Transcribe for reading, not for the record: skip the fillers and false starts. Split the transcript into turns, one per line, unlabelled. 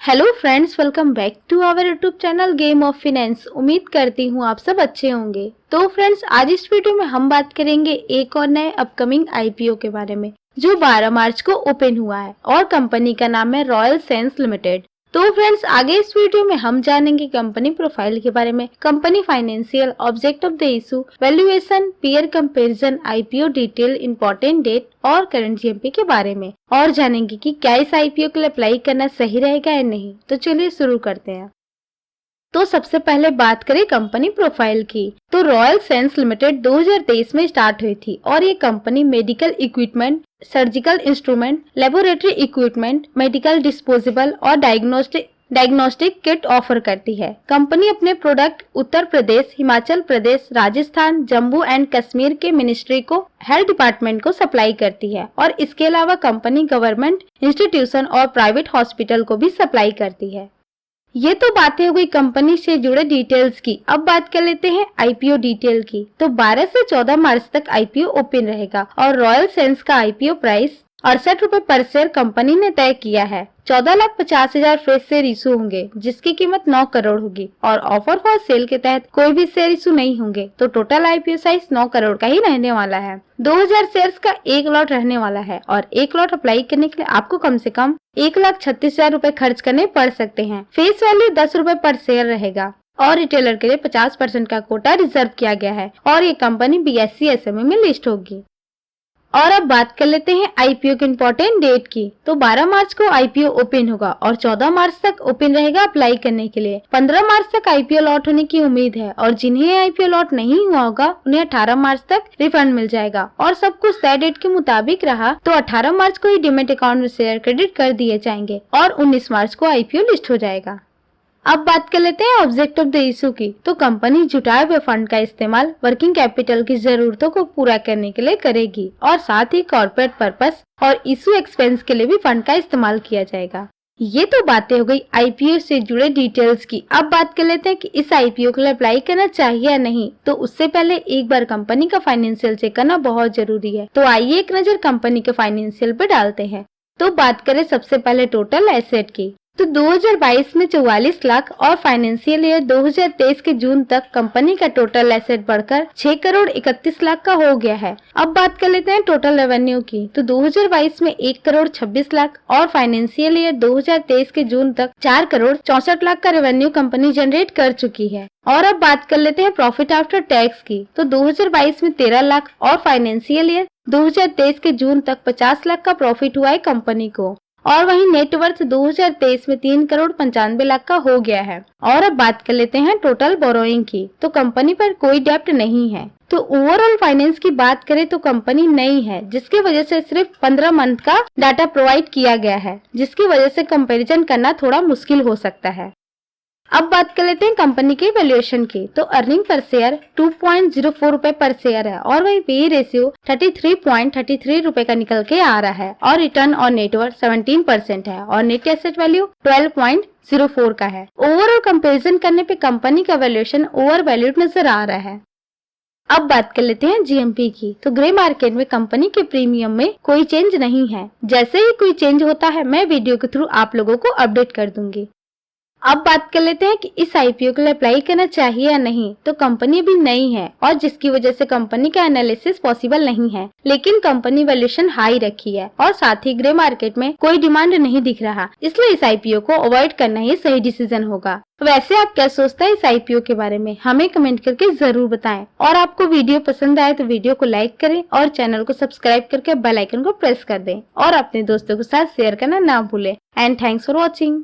Hello friends, welcome back to our YouTube channel game of finance. उम्मीद करती हूँ आप सब अच्छे होंगे। तो फ्रेंड्स, आज इस वीडियो में हम बात करेंगे एक और नए अपकमिंग आईपीओ के बारे में जो 12 मार्च को ओपन हुआ है और कंपनी का नाम है रॉयल सेंस लिमिटेड। तो फ्रेंड्स, आगे इस वीडियो में हम जानेंगे कंपनी प्रोफाइल के बारे में, company financial, object of the issue, valuation, peer comparison, IPO detail, important date और करंट जीएमपी के बारे में, और जानेंगे कि क्या इस आईपीओ के लिए अप्लाई करना सही रहेगा या नहीं। तो चलिए शुरू करते हैं। तो सबसे पहले बात करें कंपनी प्रोफाइल की, तो रॉयल सेंस लिमिटेड 2023 में स्टार्ट हुई थी और ये company medical equipment, surgical instrument, laboratory equipment, medical disposable और डायग्नोस्टिक किट ऑफर करती है। कंपनी अपने प्रोडक्ट उत्तर प्रदेश, हिमाचल प्रदेश, राजस्थान, जम्मू एंड कश्मीर के मिनिस्ट्री को, हेल्थ डिपार्टमेंट को सप्लाई करती है और इसके अलावा कंपनी गवर्नमेंट इंस्टीट्यूशन और प्राइवेट हॉस्पिटल को भी सप्लाई करती है। ये तो बातें हो गई कंपनी से जुड़े डिटेल्स की। अब बात कर लेते हैं आईपीओ डिटेल की। तो 12 से 14 मार्च तक आईपीओ ओपन रहेगा और रॉयल सेंस का आईपीओ प्राइस 68 रुपए पर शेयर कंपनी ने तय किया है। 14,50,000 फ्रेश शेयर इशू होंगे जिसकी कीमत 9 करोड़ होगी और ऑफर फॉर सेल के तहत कोई भी शेयर इशू नहीं होंगे। तो टोटल आईपीओ साइज 9 करोड़ का ही रहने वाला है। 2000 शेयर्स का एक लॉट रहने वाला है और एक लॉट अप्लाई करने के लिए आपको कम से कम 1,36,000 रुपए खर्च करने पड़ सकते हैं। फेस वैल्यू 10 रुपए पर शेयर रहेगा और रिटेलर के लिए 50% का कोटा रिजर्व किया गया है और ये कंपनी BSE SMA में लिस्ट होगी। और अब बात कर लेते हैं आईपीओ के इम्पोर्टेंट डेट की। तो 12 मार्च को आईपीओ ओपन होगा और 14 मार्च तक ओपन रहेगा अप्लाई करने के लिए। 15 मार्च तक आईपीओ लॉट होने की उम्मीद है और जिन्हें आईपीओ लॉट नहीं हुआ होगा उन्हें 18 मार्च तक रिफंड मिल जाएगा और सब कुछ तय डेट के मुताबिक रहा तो 18 मार्च को ही डीमेट अकाउंट में शेयर क्रेडिट कर दिए जाएंगे और 19 मार्च को आईपीओ लिस्ट हो जाएगा। अब बात कर लेते हैं ऑब्जेक्ट ऑफ द इशू की। तो कंपनी जुटाए हुए फंड का इस्तेमाल वर्किंग कैपिटल की जरूरतों को पूरा करने के लिए करेगी और साथ ही कॉर्पोरेट पर्पस और इशू एक्सपेंस के लिए भी फंड का इस्तेमाल किया जाएगा। ये तो बातें हो गई आईपीओ से जुड़े डिटेल्स की। अब बात कर लेते हैं कि इस आईपीओ के लिए अप्लाई करना चाहिए या नहीं। तो उससे पहले एक बार कंपनी का फाइनेंशियल चेक करना बहुत जरूरी है। तो आइए एक नजर कंपनी के फाइनेंशियल पे डालते हैं। तो बात करें सबसे पहले टोटल एसेट की। तो 2022 में 44 लाख और फाइनेंशियल ईयर 2023 के जून तक कंपनी का टोटल एसेट बढ़कर 6 करोड़ 31 लाख का हो गया है। अब बात कर लेते हैं टोटल रेवेन्यू की। तो 2022 में 1 करोड़ 26 लाख और फाइनेंशियल ईयर 2023 के जून तक 4 करोड़ 64 लाख का रेवेन्यू कंपनी जनरेट कर चुकी है। और अब बात कर लेते हैं प्रॉफिट आफ्टर टैक्स की। तो 2022 में 13 लाख और फाइनेंशियल ईयर 2023 के जून तक 50 लाख का प्रॉफिट हुआ है कंपनी को। और वहीं नेटवर्थ 2023 में 3 करोड़ 95 लाख का हो गया है। और अब बात कर लेते हैं टोटल बोरोइंग की। तो कंपनी पर कोई डेप्ट नहीं है। तो ओवरऑल फाइनेंस की बात करें तो कंपनी नई है जिसकी वजह से सिर्फ 15 मंथ का डाटा प्रोवाइड किया गया है, जिसकी वजह से कंपैरिजन करना थोड़ा मुश्किल हो सकता है। अब बात कर लेते हैं कंपनी के वैल्यूएशन की। तो अर्निंग पर शेयर 2.04 रुपए पर शेयर है और वही पी रेशियो 33.33 रुपए का निकल के आ रहा है और रिटर्न ऑन नेटवर्थ 17% है और नेट एसेट वैल्यू 12.04 का है। ओवरऑल कंपैरिजन करने पे कंपनी का वैल्यूएशन ओवर वैल्यूड नजर आ रहा है। अब बात कर लेते हैं जीएमपी की। तो ग्रे मार्केट में कंपनी के प्रीमियम में कोई चेंज नहीं है। जैसे ही कोई चेंज होता है मैं वीडियो के थ्रू आप लोगों को अपडेट कर दूंगी। अब बात कर लेते हैं कि इस आईपीओ के लिए अप्लाई करना चाहिए या नहीं। तो कंपनी अभी नई है और जिसकी वजह से कंपनी का एनालिसिस पॉसिबल नहीं है, लेकिन कंपनी वैल्यूएशन हाई रखी है और साथ ही ग्रे मार्केट में कोई डिमांड नहीं दिख रहा, इसलिए इस आईपीओ को अवॉइड करना ही सही डिसीजन होगा। वैसे आप क्या सोचते हैं इस आईपीओ के बारे में, हमें कमेंट करके जरूर बताएं। और आपको वीडियो पसंद आए तो वीडियो को लाइक करें और चैनल को सब्सक्राइब करके बेल आइकन को प्रेस कर दें और अपने दोस्तों के साथ शेयर करना ना भूलें। And thanks for watching.